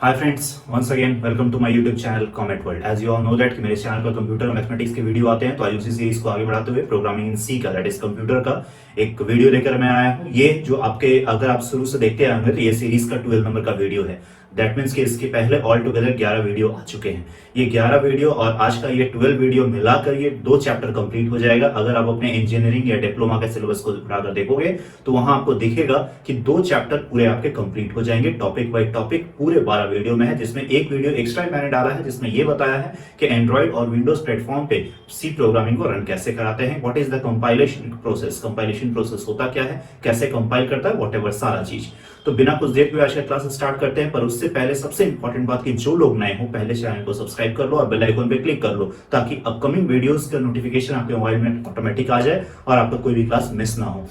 Hi friends, once again welcome to my YouTube channel Comet World. As you all know that कि मेरे channel पर computer और mathematics के video आते हैं, तो आज उसी सीरीज को आगे बढ़ाते हुए प्रोग्रामिंग इन सी का, दैट इज कंप्यूटर का एक वीडियो लेकर मैं आया हूँ। ये जो आपके, अगर आप शुरू से देखते आए होंगे तो ये सीरीज का 12 नंबर का वीडियो है। दैट मीन्स कि इसके पहले ऑल टुगेदर 11 वीडियो आ चुके हैं। ये 11 वीडियो और आज का ये 12 वीडियो मिलाकर ये 2 चैप्टर कंप्लीट हो जाएगा। अगर आप अपने इंजीनियरिंग या डिप्लोमा के सिलेबस को उठाकर देखोगे तो वहां आपको दिखेगा कि 2 चैप्टर पूरे आपके कंप्लीट हो जाएंगे। टॉपिक बाय टॉपिक पूरे 12 वीडियो में है, जिसमें एक वीडियो एक्स्ट्रा मैंने डाला है जिसमें ये बताया है कि एंड्रॉइड और विंडोज प्लेटफॉर्म पे सी प्रोग्रामिंग को रन कैसे कराते हैं, what is the compilation process, compilation process होता क्या है, कैसे कंपाइल करता है, व्हाटएवर सारा चीज। तो बिना कुछ देर हुए आज का क्लास स्टार्ट करते हैं। पर उससे पहले सबसे इंपॉर्टेंट बात कि जो लोग नए हो पहले चैनल को सब्सक्राइब कर लो और बेल आइकन पे क्लिक कर लो, ताकि अपकमिंग वीडियोस का नोटिफिकेशन आपके मोबाइल में ऑटोमेटिक आ जाए और आपका कोई भी क्लास मिस ना हो।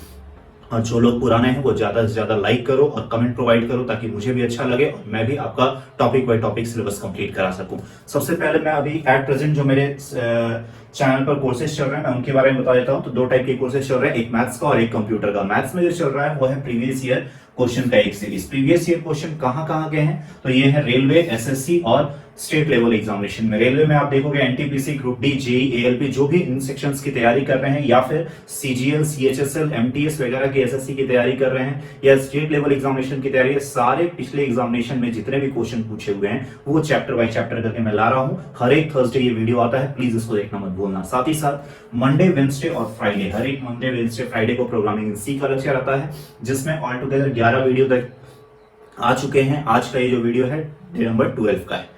और जो लोग पुराने हैं वो ज्यादा से ज्यादा लाइक करो और कमेंट प्रोवाइड करो, ताकि मुझे भी अच्छा लगे और मैं भी आपका topic by topic syllabus complete करा सकूं। सबसे पहले मैं अभी एट प्रेजेंट जो मेरे चैनल पर कोर्सेज चल रहे हैं मैं उनके बारे में बता देता हूं। तो 2 टाइप के कोर्सेज चल रहे हैं, एक मैथ्स का और एक कंप्यूटर का। मैथ्स में जो चल रहा है वो है प्रीवियस ईयर क्वेश्चन का एक सीरीज। प्रीवियस ईयर क्वेश्चन कहां के हैं, तो ये है रेलवे, एसएससी और स्टेट लेवल एग्जामिनेशन में। रेलवे में आप देखोगे NTPC, group D, JE, ALP, जो भी इन सेक्शंस की तैयारी कर रहे हैं, या फिर सीजीएल, सीएचएसएल, एमटीएस वगैरह की एसएससी की तैयारी कर रहे हैं, या स्टेट लेवल एग्जामिनेशन की तैयारी है, सारे पिछले एग्जामिनेशन में जितने भी क्वेश्चन पूछे हुए हैं वो चैप्टर बाय चैप्टर करके मैं ला रहा हूं। हर एक थर्सडे ये वीडियो आता है, प्लीज इसको देखना मत भूलना। साथ ही साथ मंडे, वेडनेसडे और फ्राइडे, हर एक मंडे, वेडनेसडे, फ्राइडे को प्रोग्रामिंग इन सी का लेक्चर आता है, जिसमें ऑल टुगेदर 11 वीडियो तक आ चुके हैं। आज का ये जो वीडियो है डे नंबर 12 का है।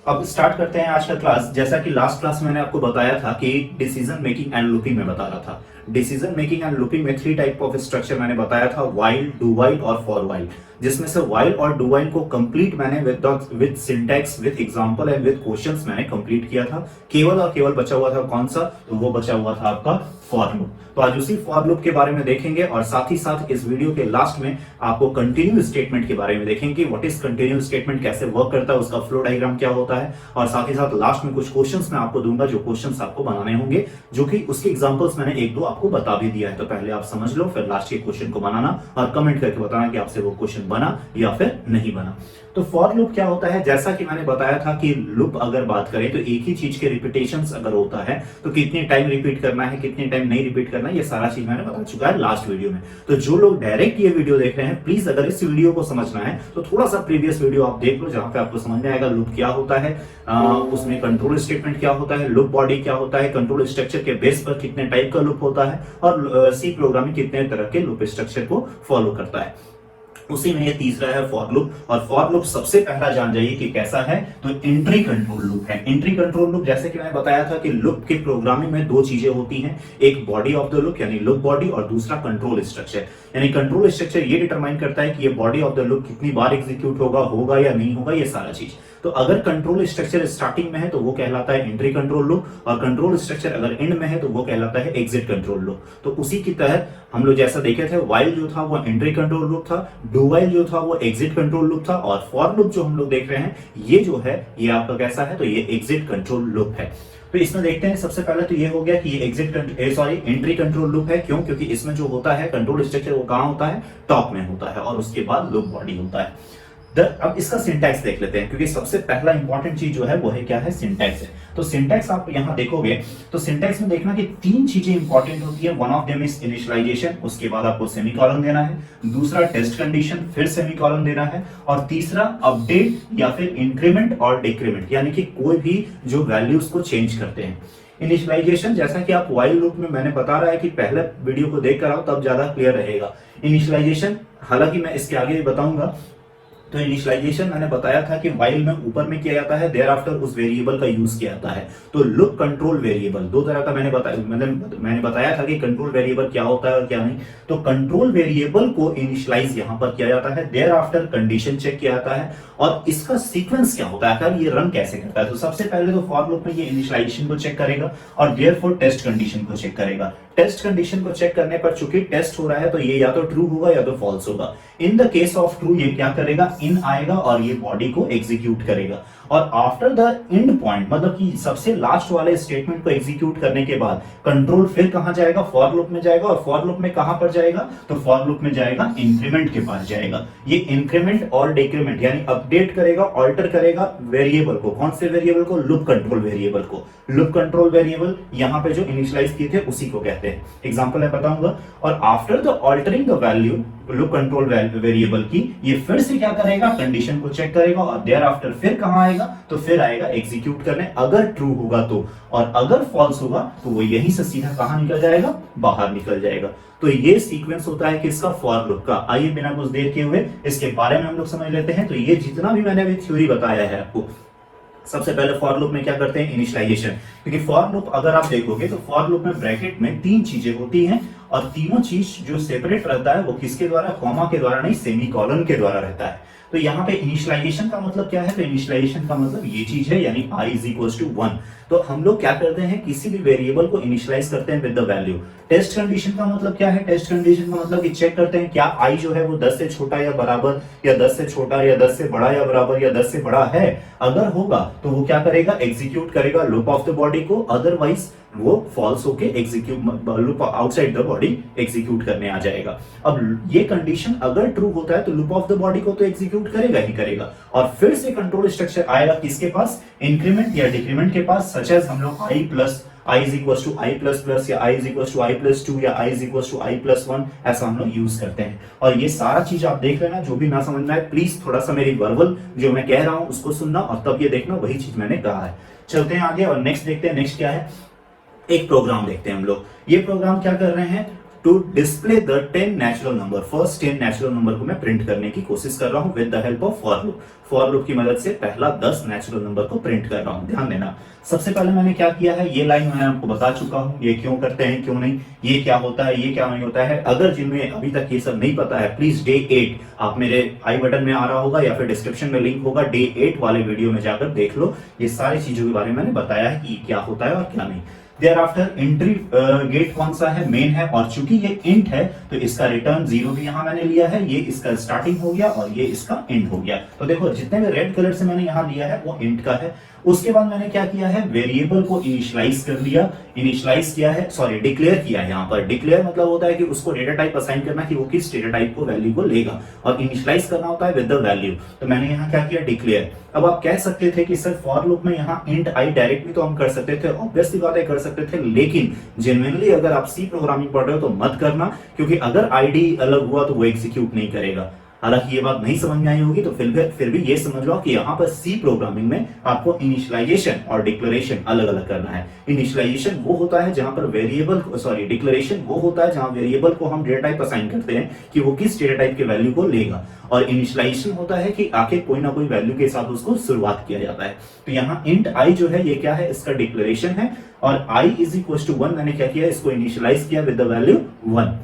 अब स्टार्ट करते हैं आज का क्लास। जैसा कि लास्ट क्लास में मैंने आपको बताया था कि डिसीजन मेकिंग एंड लूपिंग में बता रहा था। डिसीजन मेकिंग एंड लूपिंग में 3 टाइप ऑफ स्ट्रक्चर मैंने बताया था, व्हाइल, डू व्हाइल और फॉर व्हाइल, जिसमें से व्हाइल और डू व्हाइल को कंप्लीट मैंने with syntax, with example and with questions मैंने कंप्लीट किया था। केवल और केवल बचा हुआ था कौन सा, तो वो बचा हुआ था आपका फॉर लूप। तो आज उसी फॉर लूप के बारे में देखेंगे और साथ ही साथ इस वीडियो के लास्ट में आपको कंटिन्यू स्टेटमेंट के बारे में देखेंगे। व्हाट इज कंटिन्यू स्टेटमेंट, कैसे वर्क करता है, उसका फ्लो डायग्राम क्या होता है, और साथ ही साथ लास्ट में कुछ क्वेश्चंस मैं आपको दूंगा जो क्वेश्चंस आपको बनाने होंगे, जो कि उसके एग्जांपल्स मैंने 1-2 आपको बता भी दिया है। तो पहले आप समझ लो, फिर लास्ट के क्वेश्चन को बनाना और कमेंट करके बताना कि आपसे वो क्वेश्चन बना या फिर नहीं बना। तो फॉर लूप क्या होता है, जैसा कि मैंने बताया था कि लूप अगर बात करें तो एक ही चीज के रिपीटेशंस अगर होता है तो कितने टाइम रिपीट करना है, कितने टाइम नहीं रिपीट करना है, ये सारा चीज मैंने बता चुका है लास्ट वीडियो में। तो जो लोग डायरेक्ट ये वीडियो देख रहे हैं, प्लीज अगर इस वीडियो को समझना है तो थोड़ा सा प्रीवियस वीडियो आप देख लो, जहां पे आपको समझ में आएगा लूप क्या होता है, उसमें कंट्रोल स्टेटमेंट क्या होता है, लूप बॉडी क्या होता है, कंट्रोल स्ट्रक्चर के बेस पर कितने टाइप का लूप होता है, और सी प्रोग्रामिंग कितने तरह के लूप स्ट्रक्चर को फॉलो करता है। उसी में ये तीसरा है फॉर लूप। और फॉर लूप सबसे पहला जान जाइए कि कैसा है, तो एंट्री कंट्रोल लूप है। एंट्री कंट्रोल लूप, जैसे कि मैंने बताया था कि लूप के प्रोग्रामिंग में 2 चीजें होती हैं, एक बॉडी ऑफ द लूप यानी लूप बॉडी, और दूसरा कंट्रोल स्ट्रक्चर। यानी कंट्रोल स्ट्रक्चर ये डिटरमाइन करता है कि ये बॉडी ऑफ द लूप कितनी बार एग्जीक्यूट होगा या नहीं होगा, ये सारा चीज। तो अगर कंट्रोल स्ट्रक्चर स्टार्टिंग में है तो वो कहलाता है एंट्री कंट्रोल लूप, और कंट्रोल स्ट्रक्चर अगर एंड में है तो वो कहलाता है एग्जिट कंट्रोल लूप। तो उसी की तरह हम लोग जैसा देखे थे, व्हाइल जो था वो एंट्री कंट्रोल लूप था, डू व्हाइल जो था वो एग्जिट कंट्रोल लूप था, और फॉर लूप जो हम लोग देख रहे हैं ये जो है ये आपका कैसा है, तो ये एग्जिट कंट्रोल लूप है। तो इसमें देखते हैं, सबसे पहले तो ये हो गया कि ये एंट्री कंट्रोल लूप है। क्यों? क्योंकि इसमें जो होता है कंट्रोल स्ट्रक्चर वो कहां होता है, टॉप में होता है, और उसके बाद लूप बॉडी होता है। अब इसका सिंटैक्स देख लेते हैं, क्योंकि सबसे पहला इंपॉर्टेंट चीज जो है वो है क्या है, सिंटैक्स है। तो सिंटैक्स आप यहां देखोगे तो सिंटैक्स में देखना कि 3 चीजें इंपॉर्टेंट होती है। One of them is initialization, उसके बाद आपको सेमीकोलन देना है, दूसरा टेस्ट कंडीशन, फिर सेमीकोलन देना है, और तीसरा अपडेट या फिर इंक्रीमेंट और डिक्रीमेंट, यानी कि कोई भी जो वैल्यूज को चेंज करते हैं। इनिशियलाइजेशन, जैसा कि आप व्हाइल लूप में मैंने बता रहा है कि पहले वीडियो को देख कर आओ तब ज्यादा क्लियर रहेगा। इनिशियलाइजेशन, हालांकि मैं इसके आगे भी बताऊंगा। तो इनिशियलाइजेशन मैंने बताया था कि व्हाइल में ऊपर में किया जाता है, देयर आफ्टर उस वेरिएबल का यूज किया जाता है। तो लूप कंट्रोल वेरिएबल 2 तरह का मैंने बताया था कि कंट्रोल वेरिएबल क्या होता है और क्या नहीं। तो कंट्रोल वेरिएबल को इनिशियलाइज यहां पर किया जाता है, देयर आफ्टर कंडीशन चेक किया जाता है, और इसका सीक्वेंस क्या होता है, ये रन कैसे करता है। तो सबसे पहले तो फॉर लूप में ये इनिशियलाइजेशन को चेक करेगा और देयरफॉर टेस्ट कंडीशन को चेक करेगा। टेस्ट कंडीशन को चेक करने पर चूंकि टेस्ट हो रहा है तो ये या तो ट्रू होगा या तो फॉल्स होगा। In the case of true ये क्या करेगा, इन आएगा और ये बॉडी को एग्जीक्यूट करेगा। और आफ्टर द एंड पॉइंट, मतलब कि सबसे लास्ट वाले स्टेटमेंट को एग्जीक्यूट करने के बाद कंट्रोल फिर कहां जाएगा, फॉर लूप में जाएगा। और फॉर लूप में कहां पर जाएगा, तो फॉर लूप में जाएगा इंक्रीमेंट के पास जाएगा। ये इंक्रीमेंट और डिक्रीमेंट यानी अपडेट करेगा, ऑल्टर करेगा वेरिएबल को। कौन से वेरिएबल को, लूप कंट्रोल वेरिएबल को। लूप कंट्रोल वेरिएबल यहां पे जो इनिशियलाइज किए थे उसी को कहते हैं। एग्जांपल मैं बताऊंगा। और after the altering the value loop control variable की, ये फिर से क्या करेगा, कंडीशन को चेक करेगा और देयर आफ्टर फिर कहां आएगा, तो फिर आएगा एग्जीक्यूट करने, अगर ट्रू होगा तो। और अगर फॉल्स होगा तो वो यहीं से सीधा कहां निकल जाएगा, बाहर निकल जाएगा। तो ये सीक्वेंस होता है किसका, फॉर लूप का। आइए बिना कुछ देर किए हुए इसके बारे में हम लोग समझ लेते हैं। तो ये जितना भी मैंने अभी थ्योरी बताया है आपको, सबसे पहले फॉर लूप में क्या करते हैं, इनिशियलाइजेशन। क्योंकि फॉर लूप अगर आप देखोगे तो फॉर लूप में ब्रैकेट में तीन चीजें होती हैं और तीनों चीज जो सेपरेट रहता है वो किसके द्वारा, कॉमा के द्वारा नहीं, सेमीकोलन के द्वारा रहता है। तो यहाँ पे इनिशियलाइजेशन का मतलब क्या है, तो इनिशियलाइजेशन का मतलब ये चीज है, यानी i = 1। तो हम लोग क्या करते हैं, किसी भी वेरिएबल को इनिशियलाइज करते हैं with the value. Test condition का मतलब क्या है, टेस्ट कंडीशन का मतलब कि चेक करते हैं क्या i जो है वो 10 से छोटा या बराबर, या 10 से छोटा, या 10 से बड़ा या बराबर, या 10 से बड़ा है। अगर होगा तो वो क्या करेगा, एग्जीक्यूट करेगा लूप ऑफ द बॉडी को, अदरवाइज वो फॉल्स होके execute loop outside the body execute करने आ जाएगा। अब ये कंडीशन अगर ट्रू होता है तो लूप ऑफ द बॉडी को तो एग्जीक्यूट करेगा ही करेगा। और फिर से कंट्रोल स्ट्रक्चर आएगा किसके पास, इंक्रीमेंट या डिक्रीमेंट के पास। सच एज हम लोग i = i++ या i = i+2 या i = i+1 ऐसा हम लोग यूज करते हैं। और ये सारा चीज आप देख लेना, जो भी ना समझ में आए प्लीज थोड़ा सा मेरी वर्बल जो मैं कह रहा हूं उसको सुनना और तब ये देखना वही चीज मैंने कहा है। चलते हैं आगे और नेक्स्ट देखते हैं। नेक्स्ट क्या है, एक प्रोग्राम देखते हैं हम लोग। ये प्रोग्राम क्या कर रहे हैं, to display the 10 natural number, first 10 natural number को मैं प्रिंट करने की कोशिश कर रहा हूं with the help of for loop. For loop की मदद से पहला 10 नेचुरल नंबर को प्रिंट कर रहा हूं। ध्यान देना, सबसे पहले मैंने क्या किया है, ये लाइन मैंने आपको बता चुका हूं, ये क्यों करते हैं क्यों नहीं, ये क्या होता है ये क्या नहीं होता है। अगर जिनमें अभी तक ये सब नहीं पता है, प्लीज डे 8 आप मेरे आई बटन में आ रहा होगा या फिर डिस्क्रिप्शन में लिंक होगा, डे 8 वाले वीडियो में जाकर देख लो। ये सारी चीजों के बारे में मैंने बताया है कि क्या होता है और क्या नहीं। देयर आफ्टर एंट्री गेट कौन सा है, मेन है। और चूंकि ये इंट है तो इसका रिटर्न 0 भी यहां मैंने लिया है, ये इसका स्टार्टिंग हो गया और ये इसका एंड हो गया। तो देखो जितने भी रेड कलर से मैंने यहां लिया है वो इंट का है। उसके बाद मैंने क्या किया है, वेरिएबल को इनिशियलाइज कर दिया, इनिशियलाइज किया है, सॉरी डिक्लेयर किया है। यहाँ पर डिक्लेयर मतलब होता है कि उसको डेटा टाइप असाइन करना कि वो किस डेटा टाइप को वैल्यू को लेगा, और इनिशियलाइज करना होता है विद द वैल्यू। तो मैंने यहाँ क्या किया, डिक्लेयर। अब आप कह सकते थे कि सर फॉर लूप में यहाँ इंट आई डायरेक्ट भी तो हम कर सकते थे, ऑब्वियसली बात है कर सकते थे, लेकिन जेन्युइनली अगर आप सी प्रोग्रामिंग पढ़ रहे हो तो मत करना, क्योंकि अगर आईडी अलग हुआ तो वो एग्जीक्यूट नहीं करेगा। हालांकि ये बात नहीं समझ में आई होगी तो फिर भी ये समझ लो कि यहाँ पर सी प्रोग्रामिंग में आपको इनिशियलाइजेशन और डिक्लेरेशन अलग अलग करना है। इनिशियलाइजेशन वो होता है जहां पर वेरिएबल, सॉरी डिक्लेरेशन वो होता है जहां वेरिएबल को हम डेटा टाइप असाइन करते हैं कि वो किस डेटा टाइप के वैल्यू को लेगा, और इनिशियलाइजेशन होता है कि आखिर कोई ना कोई वैल्यू के साथ उसको शुरुआत किया जाता है। तो यहाँ इंट आई जो है ये क्या है, इसका डिक्लेरेशन है, और i = 1 मैंने क्या किया, इसको इनिशियलाइज किया विद द वैल्यू 1।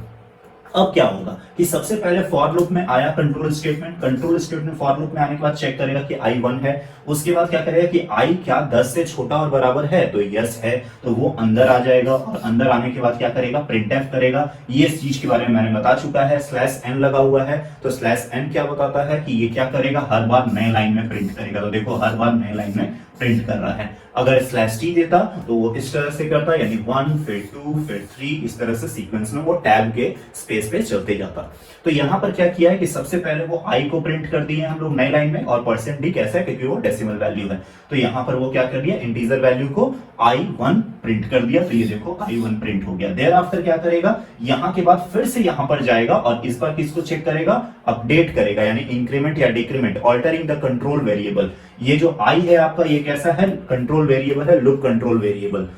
अब क्या होगा कि सबसे पहले फॉर लूप में आया control statement, control statement for loop में आने के बाद चेक करेगा कि i 1 है। उसके बाद क्या करेगा कि i क्या 10 से छोटा और बराबर है, तो यस है, तो वो अंदर आ जाएगा। और अंदर आने के बाद क्या करेगा, प्रिंटफ करेगा। ये चीज के बारे में मैंने बता चुका है, /n लगा हुआ है, तो /n क्या बताता है कि ये क्या करेगा, हर बार नए लाइन में प्रिंट करेगा। तो देखो हर बार नए लाइन में प्रिंट कर रहा है। अगर /t देता तो वो इस तरह से करता, यानी 1 फिर 2 फिर 3, इस तरह से सीक्वेंस में वो टैब के स्पेस पे चलते जाता। तो यहाँ पर क्या किया है कि सबसे पहले वो i को प्रिंट कर दिए हम लोग नई लाइन में, और %d कैसा है क्योंकि वो डेसिमल वैल्यू है, तो यहाँ पर वो क्या कर दिया, इंटीजर वैल्यू को i1 प्रिंट कर दिया। तो ये देखो i1 प्रिंट हो गया। देयर आफ्टर क्या करेगा, यहाँ के बाद फिर से यहाँ पर जाएगा और इस बार किसको चेक करेगा, अपडेट करेगा, यानी इंक्रीमेंट या decrement, altering the control variable. ये जो i है आपका ये कैसा है, कंट्रोल वेरिएबल है, लूप कंट्रोल वेरिएबल।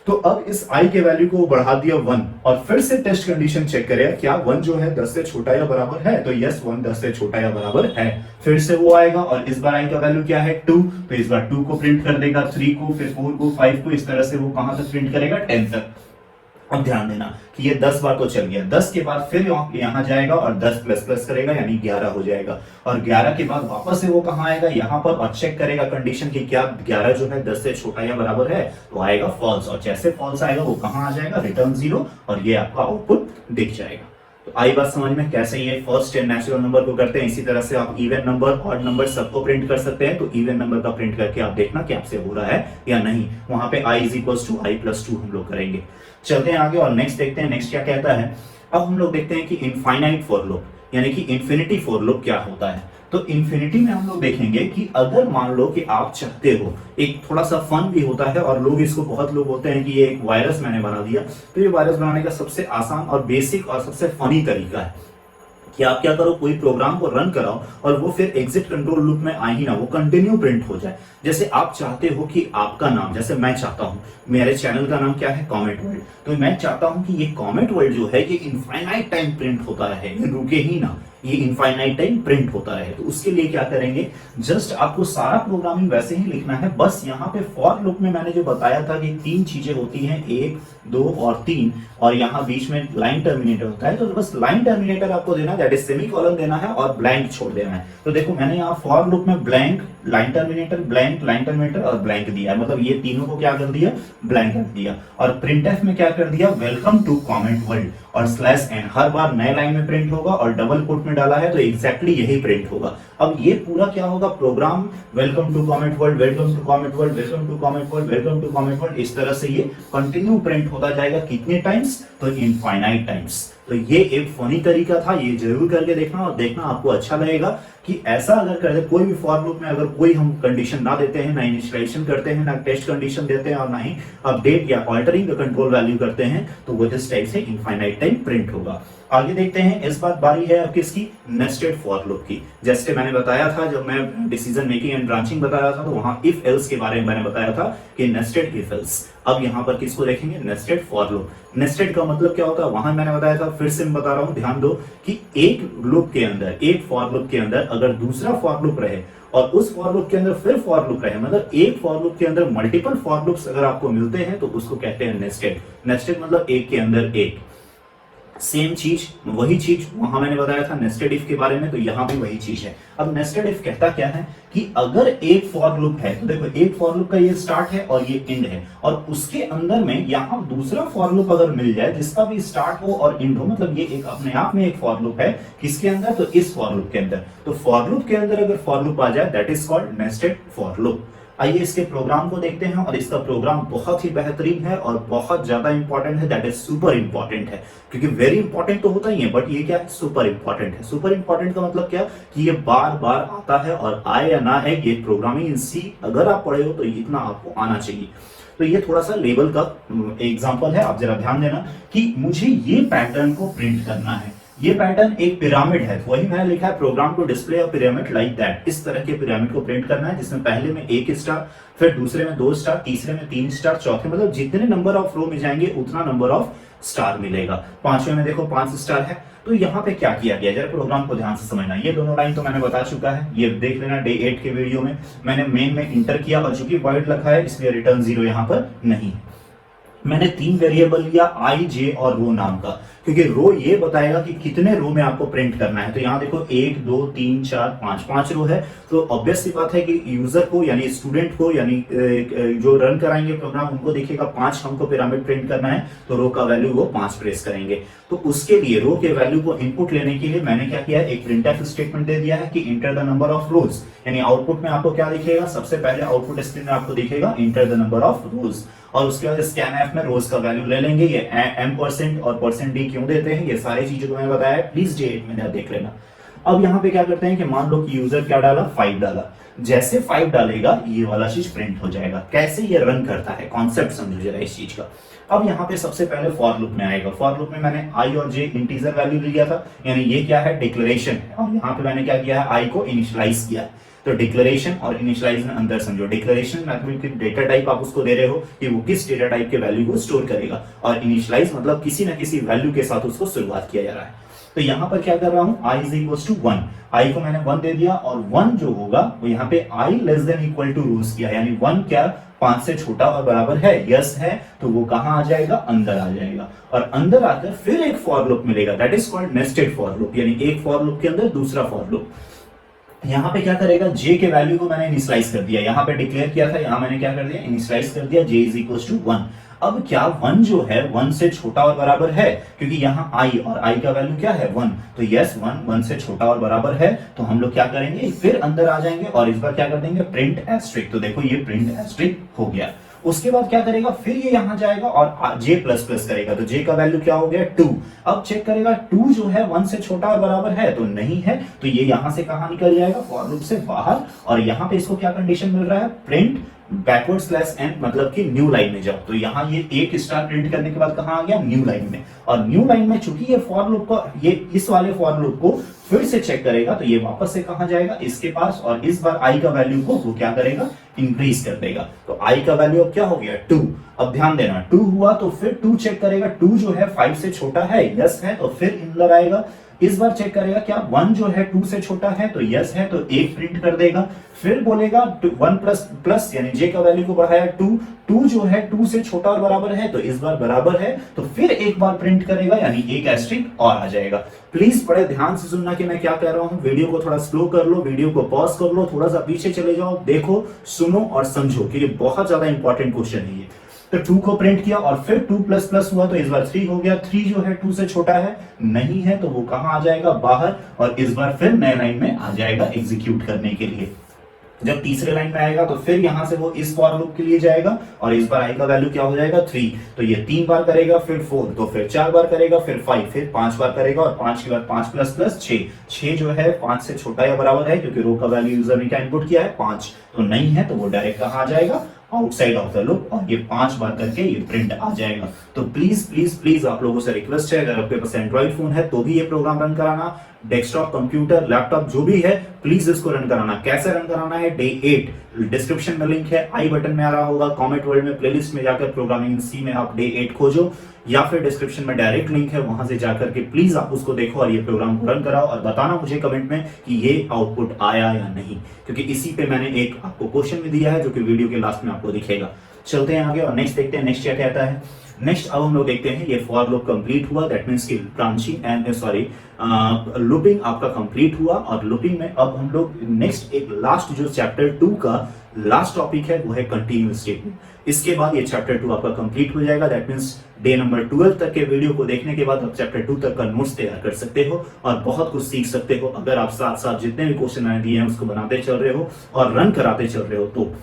तो अब इस i के वैल्यू को बढ़ा दिया 1, और फिर से टेस्ट कंडीशन चेक करेगा क्या 1 जो है 10 से छोटा या बराबर है, तो यस 1 10 से छोटा या बराबर है। फिर से वो आएगा और इस बार i का वैल्यू क्या है 2, तो इस बार 2 को प्रिंट कर देगा, 3 को, फिर 4 को, 5 को, इस तरह से वो कहां तक प्रिंट करेगा, 10 तक। अब ध्यान देना कि ये 10 बार तो चल गया, 10 के बाद फिर यहाँ जाएगा और 10 प्लस करेगा यानी 11 हो जाएगा, और 11 के बाद वापस से वो कहाँ आएगा, यहाँ पर, और चेक करेगा कंडीशन कि क्या 11 जो है 10 से छोटा या बराबर है, तो आएगा फॉल्स, और जैसे फॉल्स आएगा वो कहाँ आ जाएगा, रिटर्न 0, और ये आपका आउटपुट दिख जाएगा। तो आई बात समझ में कैसे ये फर्स्ट नेचुरल नंबर को करते हैं, इसी तरह से आप इवन नंबर ऑड नंबर सबको प्रिंट कर सकते हैं। तो इवन नंबर का प्रिंट करके आप देखना कि आपसे हो रहा है या नहीं। वहां पे i is equal to I plus 2 हम लोग करेंगे। चलते हैं आगे और नेक्स्ट देखते हैं, नेक्स्ट क्या कहता है। अब हम लोग देखते हैं कि इनफाइनाइट फॉर लूप यानी कि इन्फिनिटी फॉर लूप क्या होता है। तो इन्फिनिटी में हम लोग देखेंगे कि अगर मान लो कि आप चाहते हो, एक थोड़ा सा फन भी होता है और लोग इसको, बहुत लोग होते हैं कि ये एक वायरस मैंने बना दिया। तो ये वायरस बनाने का सबसे आसान और बेसिक और सबसे फनी तरीका है कि आप क्या करो, कोई प्रोग्राम को रन कराओ और वो फिर एग्जिट कंट्रोल लूप में आ ही ना, वो कंटिन्यू प्रिंट हो जाए। जैसे आप चाहते हो कि आपका नाम, जैसे मैं चाहता हूं, मेरे चैनल का नाम क्या है, कॉमेट वर्ल्ड। तो मैं चाहता हूं कि ये कॉमेट वर्ल्ड जो है ये इनफाइनाइट टाइम प्रिंट होता रहे, ये रुके ही ना, ये इनफाइनाइट टाइम प्रिंट होता रहे। तो उसके लिए क्या करेंगे, जस्ट आपको सारा प्रोग्रामिंग वैसे ही लिखना है। बस यहाँ पे फॉर लूप में मैंने जो बताया था कि 3 चीजें होती हैं, 1, 2 और 3, और यहाँ बीच में लाइन टर्मिनेटर होता है। तो बस लाइन टर्मिनेटर आपको देना, दैट इज सेमीकोलन देना है और ब्लैंक छोड़ देना है। तो देखो मैंने यहाँ फॉर लूप में blank, line terminator, blank, line terminator और ब्लैंक दिया है। मतलब ये तीनों को क्या कर दिया, ब्लैंक कर दिया। और प्रिंटफ में क्या कर दिया, वेलकम टू कॉमेट वर्ल्ड और /n हर बार नए लाइन में प्रिंट होगा और डबल कोट में डाला है तो एग्जैक्टली यही प्रिंट होगा। अब ये पूरा क्या होगा, program welcome to Comet World, welcome to Comet World, welcome to Comet World, welcome to Comet World, इस तरह से ये कंटिन्यू प्रिंट होता जाएगा। कितने टाइम्स, तो इनफाइनाइट टाइम्स। तो ये एक फनी तरीका था, ये जरूर करके देखना और देखना आपको अच्छा लगेगा कि ऐसा अगर करते, कोई भी फॉर लूप में अगर कोई हम कंडीशन ना देते हैं, ना इनिशियलाइजेशन करते हैं, ना टेस्ट कंडीशन देते हैं और ना ही अपडेट या ऑल्टरिंग द कंट्रोल वैल्यू करते हैं, तो वो इस टाइप से इनफाइनाइट टाइम प्रिंट होगा। आगे देखते हैं, इस बार बारी है अब किसकी, नेस्टेड फॉर लूप की। जैसे मैंने बताया था, जब मैं डिसीजन मेकिंग एंड ब्रांचिंग बताया था, तो वहां इफ एल्स के बारे में मैंने बताया था कि नेस्टेड इफ एल्स। अब यहाँ पर किसको देखेंगे, नेस्टेड फॉर लूप। नेस्टेड का मतलब क्या होता है, वहां मैंने बताया था, फिर से मैं बता रहा हूं, ध्यान दो कि एक लूप के अंदर, एक फॉर लूप के अंदर अगर दूसरा फॉर लूप रहे और उस फॉर लूप के अंदर फिर फॉर लूप रहे, मतलब एक फॉर लूप के अंदर मल्टीपल फॉर लूप्स अगर आपको मिलते हैं तो उसको कहते हैं नेस्टेड। नेस्टेड मतलब एक के अंदर एक, सेम चीज, वही चीज वहां मैंने बताया था नेस्टेड इफ के बारे में, तो यहां भी वही चीज है। अब नेस्टेड इफ कहता क्या है कि अगर एक फॉर लूप है, तो देखो एक फॉर लूप का ये स्टार्ट है और ये एंड है, और उसके अंदर में यहां दूसरा फॉर लूप अगर मिल जाए जिसका भी स्टार्ट हो और एंड हो, मतलब ये एक अपने आप में एक फॉर लूप है, किसके अंदर, तो इस फॉर लूप के अंदर। तो फॉर लूप के अंदर अगर फॉर लूप आ जाए, that is called nested for loop. आइए इसके प्रोग्राम को देखते हैं, और इसका प्रोग्राम बहुत ही बेहतरीन है और बहुत ज्यादा इंपॉर्टेंट है, दैट इज सुपर इंपॉर्टेंट है। क्योंकि वेरी इंपॉर्टेंट तो होता ही है, बट ये क्या है, सुपर इंपॉर्टेंट है। सुपर इंपॉर्टेंट का मतलब क्या, कि ये बार बार आता है, और आए या ना आए, ये प्रोग्रामिंग इन सी अगर आप पढ़े हो तो इतना आपको आना चाहिए। तो ये थोड़ा सा लेवल का एग्जांपल है, आप जरा ध्यान देना कि मुझे ये पैटर्न को प्रिंट करना है। ये पैटर्न एक पिरामिड है, वही मैंने लिखा है, program to display a pyramid like that. इस तरह के पिरामिड को प्रिंट करना है, जिसमें पहले में 1 स्टार, फिर दूसरे में 2 स्टार, तीसरे में 3 स्टार, चौथे मतलब जितने नंबर ऑफ रो में जाएंगे उतना नंबर ऑफ स्टार मिलेगा। पांचवें में देखो 5 स्टार है। तो यहाँ पे क्या किया गया, जरा प्रोग्राम को ध्यान से समझना। ये दोनों लाइन तो मैंने बता चुका है, ये देख लेना डे 8 के वीडियो में। मैंने मेन में इंटर किया और चूंकि वॉइड लिखा है इसलिए रिटर्न 0 यहाँ पर नहीं। मैंने 3 वेरिएबल लिया, आई, जे और रो नाम का, क्योंकि रो ये बताएगा कि कितने रो में आपको प्रिंट करना है। तो यहाँ देखो 1 2 3 4 5 रो है। तो ऑब्वियस सी बात है कि यूजर को यानी स्टूडेंट को यानी जो रन कराएंगे प्रोग्राम, उनको देखिएगा 5 हमको पिरामिड प्रिंट करना है, तो रो का वैल्यू वो 5 प्रेस करेंगे। तो उसके लिए रो के वैल्यू को इनपुट लेने के लिए मैंने क्या किया, एक प्रिंटफ स्टेटमेंट दे दिया है कि इंटर द नंबर ऑफ रोज। यानी आउटपुट में आपको क्या दिखेगा, सबसे पहले आउटपुट स्क्रीन में आपको दिखेगा इंटर द नंबर ऑफ रोज, और उसके बाद स्कैनफ में रोज का वैल्यू ले लेंगे। ये m% और %d क्यों देते हैं, ये सारी चीजें तो मैंने बताया, प्लीज J8 में देख लेना। अब यहाँ पे क्या करते हैं कि मान लो कि यूजर क्या डाला, 5 डाला। जैसे 5 डालेगा ये वाला चीज प्रिंट हो जाएगा। कैसे ये रन करता है, कॉन्सेप्ट समझो जरा इस चीज का। अब यहाँ पे सबसे पहले फॉर लूप में आएगा। फॉर लूप में मैंने आई और जे इंटीजर वैल्यू लिया था, यानी ये क्या है, डिक्लेरेशन है, और यहाँ पे मैंने क्या किया है, आई को इनिशियलाइज किया है। तो डिक्लेरेशन और इनिशियलाइज में अंदर समझो। डिक्लेरेशन मतलब डेटा टाइप आप उसको दे रहे हो कि वो किस डेटा टाइप के वैल्यू को स्टोर करेगा, और इनिशियलाइज मतलब किसी ना किसी वैल्यू के साथ उसको शुरुआत किया जा रहा है। तो यहाँ पर क्या कर रहा हूं, i इज इक्वल टू 1, आई को मैंने 1 दे दिया, और 1 जो होगा वो यहाँ पे i less than equal to रोज किया, यानी 1 क्या 5 से छोटा और बराबर है, यस है, तो वो कहां आ जाएगा, अंदर आ जाएगा। और अंदर आकर फिर एक फॉर लूप मिलेगा, that is called nested for loop, यानी एक फॉर लूप के अंदर दूसरा फॉर लूप। यहाँ पे क्या करेगा, जे के वैल्यू को मैंने इनिशियलाइज कर दिया, यहाँ पे डिक्लेयर किया था, यहाँ मैंने क्या कर दिया, इनिशियलाइज कर दिया, जे इज इक्वल टू 1। अब क्या 1 जो है 1 से छोटा और बराबर है, क्योंकि यहाँ i और i का वैल्यू क्या है 1, तो यस 1 से छोटा और बराबर है। तो हम लोग क्या करेंगे, फिर अंदर आ जाएंगे और इस बार क्या कर देंगे, प्रिंट एस्ट्रिक। तो देखो ये प्रिंट एस्ट्रिक हो गया। उसके बाद क्या करेगा, फिर ये यहां जाएगा और जे प्लस प्लस करेगा, तो जे का वैल्यू क्या हो गया 2। अब चेक करेगा 2 जो है 1 से छोटा और बराबर है, तो नहीं है, तो ये यहां से कहां निकल जाएगा, फॉर लूप से बाहर। और यहां पे इसको क्या कंडीशन मिल रहा है, प्रिंट बैकवर्ड स्लैश एन, मतलब कि न्यू लाइन में जाओ। तो यहाँ ये एक स्टार प्रिंट करने के बाद कहां आ गया, न्यू लाइन में। और न्यू लाइन में चूंकि ये फॉर लूप को, ये इस वाले फॉर लूप को फिर से चेक करेगा, तो ये वापस से कहां जाएगा, इसके पास, और इस बार आई का वैल्यू को वो क्या करेगा, इंक्रीज कर देगा। तो आई का वैल्यू अब क्या हो गया 2। अब ध्यान देना 2 हुआ तो फिर 2 चेक करेगा, 2 जो है 5 से छोटा है, यस है, तो फिर अंदर आएगा। इस बार चेक करेगा क्या 1 जो है 2 से छोटा है, तो यस है, तो 1 प्रिंट कर देगा। फिर बोलेगा 1 प्लस प्लस, यानी जे का वैल्यू को बढ़ाया 2 जो है 2 से छोटा और बराबर है, तो इस बार बराबर है, तो फिर एक बार प्रिंट करेगा, यानी एक एस्ट्रिक और आ जाएगा। प्लीज बड़े ध्यान से सुनना कि मैं क्या कह रहा हूं, वीडियो को थोड़ा स्लो कर लो, वीडियो को पॉज कर लो, थोड़ा सा पीछे चले जाओ, देखो सुनो और समझो कि ये बहुत ज्यादा इंपॉर्टेंट क्वेश्चन है ये। तो 2 को प्रिंट किया और फिर 2 प्लस प्लस हुआ, तो इस बार 3 हो गया। 3 जो है 2 से छोटा है, नहीं है, तो वो कहां आ जाएगा, बाहर, और इस बार फिर नए लाइन में आ जाएगा एग्जीक्यूट करने के लिए। जब तीसरे लाइन में आएगा तो फिर यहां से वो इस फॉर लूप के लिए जाएगा, और इस बार आई का वैल्यू क्या हो जाएगा 3, तो ये 3 बार करेगा, फिर 4, तो फिर 4 बार करेगा, फिर 5, फिर 5 बार करेगा, और 5 के बाद 5 प्लस प्लस 6 जो है 5 से छोटा या बराबर है, क्योंकि रो का वैल्यू यूजर ने क्या इनपुट किया है 5, तो नहीं है, तो वो डायरेक्ट कहां आ जाएगा, आउटसाइड ऑफ द लूप, और ये 5 बार करके ये प्रिंट आ जाएगा। तो प्लीज प्लीज प्लीज आप लोगों से रिक्वेस्ट है, अगर आपके पास एंड्रॉइड फोन है तो भी ये प्रोग्राम रन कराना, डेस्कटॉप, कंप्यूटर, लैपटॉप जो भी है, प्लीज इसको रन कराना। कैसे रन कराना है, डे 8 डिस्क्रिप्शन में लिंक है, आई बटन में आ रहा होगा, कमेंट वर्ल्ड में प्लेलिस्ट में जाकर प्रोग्रामिंग सी में आप डे 8 खोजो, या फिर डिस्क्रिप्शन में डायरेक्ट लिंक है, वहां से जाकर के प्लीज आप उसको देखो और ये प्रोग्राम को रन कराओ, और बताना मुझे कमेंट में कि ये आउटपुट आया या नहीं, क्योंकि इसी पे मैंने एक आपको क्वेश्चन भी दिया है जो कि वीडियो के लास्ट में आपको दिखेगा। चलते हैं आगे और नेक्स्ट देखते हैं, नेक्स्ट क्या कहता है। नेक्स्ट अब हम लोग देखते हैं, ये फॉर लूप कंप्लीट हुआ, दैट मींस कि ब्रांचिंग एंड लूपिंग आपका कंप्लीट हुआ, और लूपिंग में अब हम लोग नेक्स्ट एक लास्ट जो चैप्टर 2 का लास्ट टॉपिक है वो है कंटिन्यूअस स्टेटमेंट। इसके बाद ये चैप्टर 2 आपका कंप्लीट हो जाएगा, दैट मींस डे नंबर 12 तक के वीडियो को देखने के बाद आप चैप्टर 2 तक का नोट्स तैयार कर सकते हो और बहुत कुछ सीख सकते हो, अगर आप साथ साथ जितने भी क्वेश्चन आए दिए हैं उसको बनाते चल रहे हो और रन कराते चल रहे हो। तो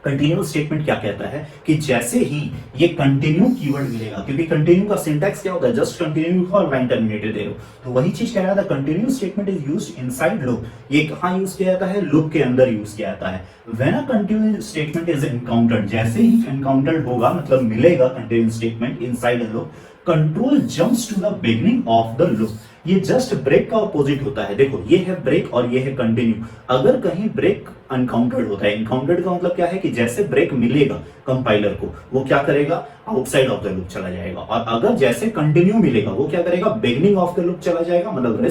कंटिन्यूअस स्टेटमेंट क्या कहता है कि जैसे ही ये कंटिन्यू कीवर्ड मिलेगा, क्योंकि कंटिन्यू का सिंटैक्स क्या होता है, जस्ट कंटिन्यू और लाइन टर्मिनेटेड दे दो, तो वही चीज कह रहा था, continuous statement is used inside loop. ये कहां यूज किया जाता है, लूप के अंदर यूज किया जाता है। When a continuous statement is encountered, जैसे ही एनकाउंटर्ड होगा, मतलब मिलेगा continuous statement inside a loop, control jumps to the beginning of the loop. ये जस्ट ब्रेक का ऑपोजिट होता है। देखो ये है ब्रेक और ये है कंटिन्यू। अगर कहीं ब्रेक अनकाउंटर्ड होता है, इनकाउंटर्ड का मतलब क्या है कि जैसे ब्रेक मिलेगा कंपाइलर को, वो क्या करेगा, आउटसाइड ऑफ द लूप चला जाएगा, और अगर जैसे कंटिन्यू मिलेगा वो क्या करेगा, बिगिनिंग ऑफ द लूप चला जाएगा, मतलब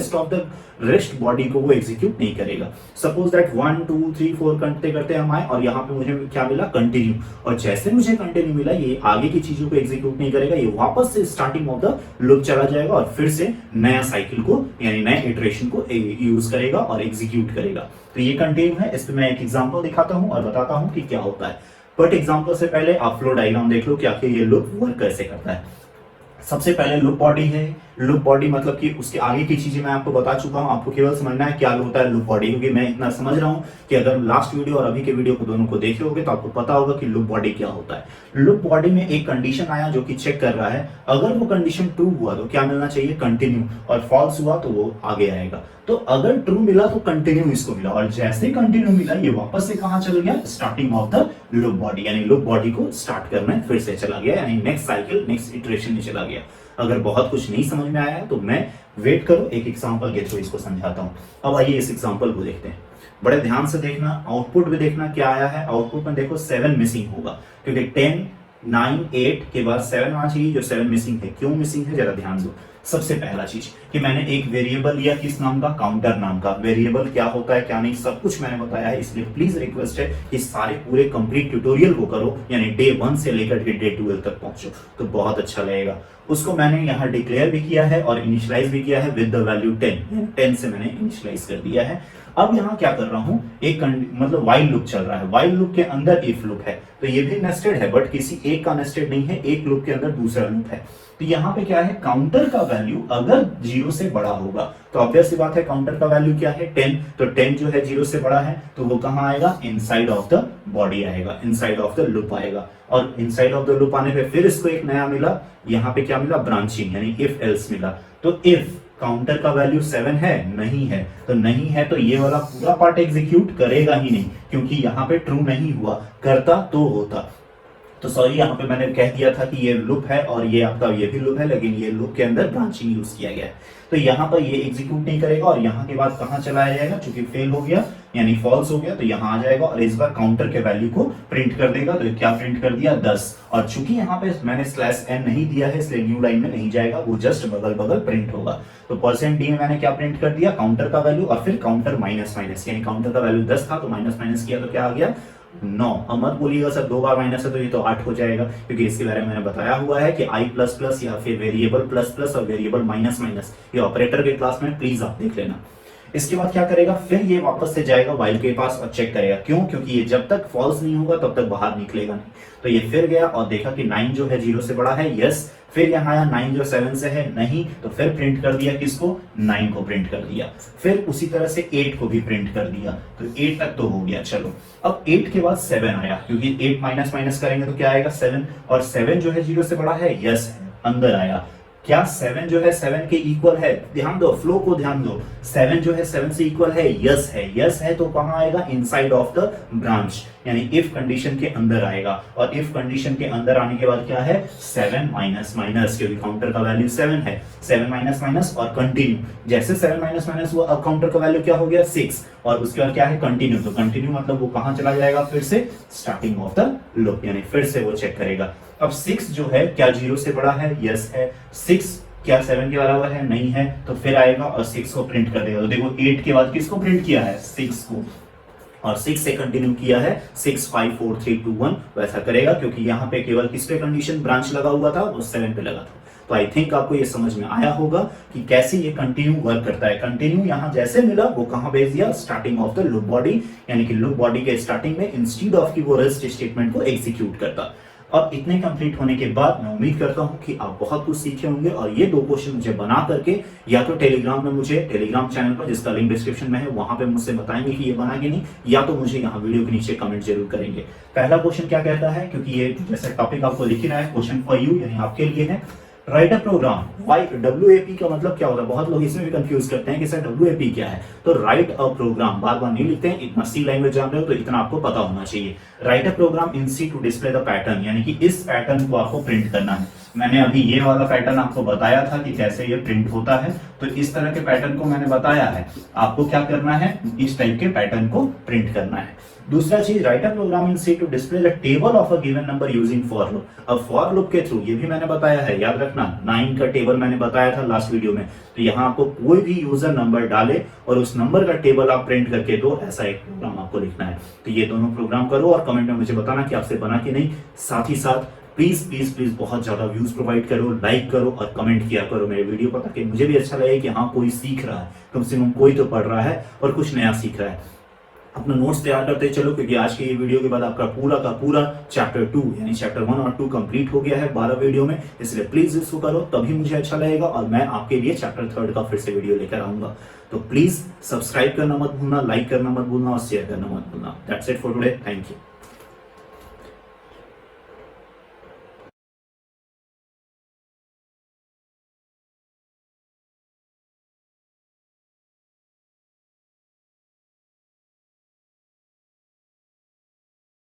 रेस्ट बॉडी को वो एग्जीक्यूट नहीं करेगा। सपोज दैट 1 2 3 4 करते करते हम आए और यहाँ पे मुझे क्या मिला, कंटिन्यू, और जैसे मुझे कंटिन्यू मिला ये आगे की चीजों को एग्जीक्यूट नहीं करेगा, ये वापस से स्टार्टिंग ऑफ द लूप चला जाएगा और फिर से नया साइकिल को यानी नए इटरेशन को यूज करेगा और एग्जीक्यूट करेगा। तो ये कंटिन्यू है। इस पे मैं एक एग्जांपल दिखाता हूं और बताता हूं कि क्या होता है, बट एग्जांपल से पहले आप फ्लो डायग्राम देख लो कि आखिर ये लूप वर्क कैसे करता है। सबसे पहले लूप बॉडी है। लूप बॉडी मतलब कि उसके आगे की चीजें मैं आपको बता चुका हूं, आपको केवल समझना है क्या होता है लूप बॉडी, क्योंकि मैं इतना समझ रहा हूं कि अगर लास्ट वीडियो और अभी के वीडियो को दोनों को देखे होगे तो आपको पता होगा कि लूप बॉडी क्या होता है। लूप बॉडी में एक कंडीशन आया जो कि चेक कर रहा है, अगर वो कंडीशन ट्रू हुआ तो क्या मिलना चाहिए, कंटिन्यू, और फॉल्स हुआ तो वो आगे आएगा। तो अगर ट्रू मिला तो कंटिन्यू इसको मिला, और जैसे कंटिन्यू मिला ये वापस से कहां चल गया, starting of the loop body, यानी लूप बॉडी को स्टार्ट करना फिर से चला गया, यानी नेक्स्ट साइकिल नेक्स्ट इटरेशन में चला गया। अगर बहुत कुछ नहीं समझ में आया तो मैं वेट करो, एक एग्जांपल के थ्रू इसको समझाता हूं। अब आइए इस एग्जांपल को देखते हैं, बड़े ध्यान से देखना, आउटपुट भी देखना क्या आया है। आउटपुट में देखो 7 मिसिंग होगा, क्योंकि 10 9 8 के बाद 7 आना चाहिए, जो 7 मिसिंग है। क्यों मिसिंग है जरा ध्यान दो, सबसे पहला चीज कि मैंने एक वेरिएबल लिया, किस नाम का, काउंटर नाम का। वेरिएबल क्या होता है क्या नहीं सब कुछ मैंने बताया है, इसलिए प्लीज रिक्वेस्ट है कि सारे पूरे कंप्लीट ट्यूटोरियल को करो, यानी डे 1 से लेकर के डे 12 तक पहुंचो तो बहुत अच्छा लगेगा। उसको मैंने यहाँ डिक्लेयर भी किया है और इनिशियलाइज भी किया है विद द वैल्यू 10 से मैंने इनिशियलाइज कर दिया है। अब यहाँ क्या कर रहा हूं, एक मतलब वाइल लूप चल रहा है, वाइल लूप के अंदर इफ लूप है, तो ये भी नेस्टेड है बट किसी एक का नेस्टेड नहीं है, एक लूप के अंदर दूसरा लूप है। तो यहाँ पे क्या है, काउंटर का वैल्यू अगर 0 से बड़ा होगा तो ऑब्वियस सी बात है काउंटर का वैल्यू क्या है 10, तो 10 जो है 0 से बड़ा है तो वो कहां आएगा, इनसाइड ऑफ द बॉडी आएगा, इनसाइड ऑफ द लूप आएगा। और इनसाइड ऑफ द लूप आने पे फिर इसको एक नया मिला, यहाँ पे क्या मिला, ब्रांचिंग, यानी इफ एल्स मिला। तो इफ काउंटर का वैल्यू 7 है, नहीं है, तो नहीं है तो ये वाला पूरा पार्ट एग्जीक्यूट करेगा ही नहीं, क्योंकि यहाँ पे ट्रू नहीं हुआ, करता तो होता। तो सॉरी यहाँ पे मैंने कह दिया था कि ये लूप है और ये आपका ये भी लूप है, लेकिन ये लूप के अंदर ब्रांचिंग यूज किया गया है, तो यहाँ पर ये एग्जीक्यूट नहीं करेगा और यहाँ के बाद कहाँ चलाया जाएगा, चूंकि फेल हो गया यानी फॉल्स हो गया तो यहाँ आ जाएगा और इस बार काउंटर के वैल्यू को प्रिंट कर देगा। तो क्या प्रिंट कर दिया, 10, और चूंकि यहाँ पे मैंने /n नहीं दिया है इसलिए न्यू लाइन में नहीं जाएगा, वो जस्ट बगल बगल प्रिंट होगा। तो %d में मैंने क्या प्रिंट कर दिया, काउंटर का वैल्यू और फिर काउंटर माइनस माइनस, यानी काउंटर का वैल्यू 10 था तो माइनस माइनस किया तो क्या आ गया 9। अब मत बोलिएगा सर 2 बार माइनस है तो ये तो 8 हो जाएगा, क्योंकि इसके बारे में मैंने बताया हुआ है कि i++ या फिर वेरिएबल ++ और वेरिएबल -- ये ऑपरेटर के क्लास में प्लीज आप देख लेना। इसके बाद क्या करेगा, फिर ये वापस से जाएगा वाइल के पास और चेक करेगा, क्यों, क्योंकि ये जब तक फॉल्स नहीं होगा तब तक बाहर निकलेगा नहीं। तो ये फिर गया और देखा कि 9 जो है 0 से बड़ा है, यस। फिर यहाँ आया 9 जो 7 से है, नहीं, तो फिर प्रिंट कर दिया किसको, 9 को प्रिंट कर दिया। फिर उसी तरह से 8 को भी प्रिंट कर दिया, तो 8 तक तो हो गया। चलो अब 8 के बाद 7 आया, क्योंकि 8 माइनस माइनस करेंगे तो क्या आएगा 7, और 7 जो है 0 से बड़ा है, यस है, अंदर आया। क्या 7 जो है 7 के इक्वल है, ध्यान दो फ्लो को ध्यान दो, 7 जो है 7 से इक्वल है, यस है, यस है तो कहां आएगा, इनसाइड ऑफ द ब्रांच, यानी इफ कंडीशन के अंदर आएगा। और इफ कंडीशन के अंदर आने के बाद क्या है, 7 माइनस माइनस, क्योंकि काउंटर का वैल्यू 7 है, 7 माइनस माइनस और कंटिन्यू। जैसे 7 माइनस माइनस हुआ, अब काउंटर का वैल्यू क्या हो गया 6, और उसके बाद क्या है कंटिन्यू, तो कंटिन्यू मतलब वो कहां चला जाएगा, फिर से स्टार्टिंग ऑफ द लूप, यानी फिर से वो चेक करेगा। अब 6 जो है क्या 0 से बड़ा है, यस है, 6 क्या 7 के बराबर है, नहीं है, तो फिर आएगा और 6 को प्रिंट कर देगा। तो देखो 8 के बाद किसको प्रिंट किया है, 6 को, और 6 से कंटिन्यू किया है 6 5 4 3 2 1, वैसा करेगा क्योंकि यहाँ पे केवल किस पे कंडीशन ब्रांच लगा हुआ था, वो 7 पे लगा था। तो आई थिंक आपको ये समझ में आया होगा कि कैसे ये कंटिन्यू वर्क करता है। कंटिन्यू यहाँ जैसे मिला वो कहां भेज दिया, starting of the loop body, यानी कि लूप बॉडी के स्टार्टिंग में इंस्टेड ऑफ की वो रेस्ट स्टेटमेंट को एग्जीक्यूट करता। अब इतने कंप्लीट होने के बाद मैं उम्मीद करता हूं कि आप बहुत कुछ सीखे होंगे, और ये 2 क्वेश्चन मुझे बना करके या तो टेलीग्राम में मुझे टेलीग्राम चैनल पर जिसका लिंक डिस्क्रिप्शन में है वहां पे मुझसे बताएंगे कि ये बना कि नहीं, या तो मुझे यहाँ वीडियो के नीचे कमेंट जरूर करेंगे। पहला क्वेश्चन क्या कहता है, क्योंकि ये जैसे टॉपिक आपको लिख रहा है, क्वेश्चन फॉर यू यानी आपके लिए है, राइट अ प्रोग्राम। WAP का मतलब क्या होता है, बहुत लोग इसमें भी कंफ्यूज करते हैं कि सर WAP क्या है। तो राइट अ प्रोग्राम बार बार नहीं लिखते हैं, इतना सी लैंग्वेज जान रहे हो तो इतना आपको पता होना चाहिए। Write a program in C to display the pattern, यानी कि इस पैटर्न को आपको प्रिंट करना है। मैंने अभी ये वाला पैटर्न आपको बताया था कि कैसे ये प्रिंट होता है, तो इस तरह के पैटर्न को मैंने बताया है, आपको क्या करना है, इस टाइप के पैटर्न को प्रिंट करना है। दूसरा चीज, write a program in C to display the table of a given number using for loop. अब फॉर लूप के थ्रू, ये भी मैंने बताया है, याद रखना 9 का टेबल मैंने बताया था लास्ट वीडियो में, तो यहाँ आपको कोई भी यूजर नंबर डाले और उस नंबर का टेबल आप प्रिंट करके दो, ऐसा एक प्रोग्राम आपको लिखना है। तो ये दोनों प्रोग्राम करो और कमेंट में मुझे बताना कि आपसे बना कि नहीं। साथ ही साथ प्लीज प्लीज प्लीज बहुत ज्यादा व्यूज प्रोवाइड करो, लाइक करो और कमेंट किया करो मेरे वीडियो पर, ताकि मुझे भी अच्छा लगे कि हाँ कोई सीख रहा है, कम से कम कोई तो पढ़ रहा है और कुछ नया सीख रहा है। अपना नोट्स तैयार करते चलो, क्योंकि आज के ये वीडियो के बाद आपका पूरा का पूरा चैप्टर 2 यानी चैप्टर 1 और 2 कंप्लीट हो गया है 12 वीडियो में, इसलिए प्लीज इसको करो, तभी मुझे अच्छा लगेगा और मैं आपके लिए चैप्टर 3 का फिर से वीडियो लेकर आऊंगा। तो प्लीज सब्सक्राइब करना मत भूलना, लाइक करना मत भूलना और शेयर करना मत भूलना। That's it for today, thank you.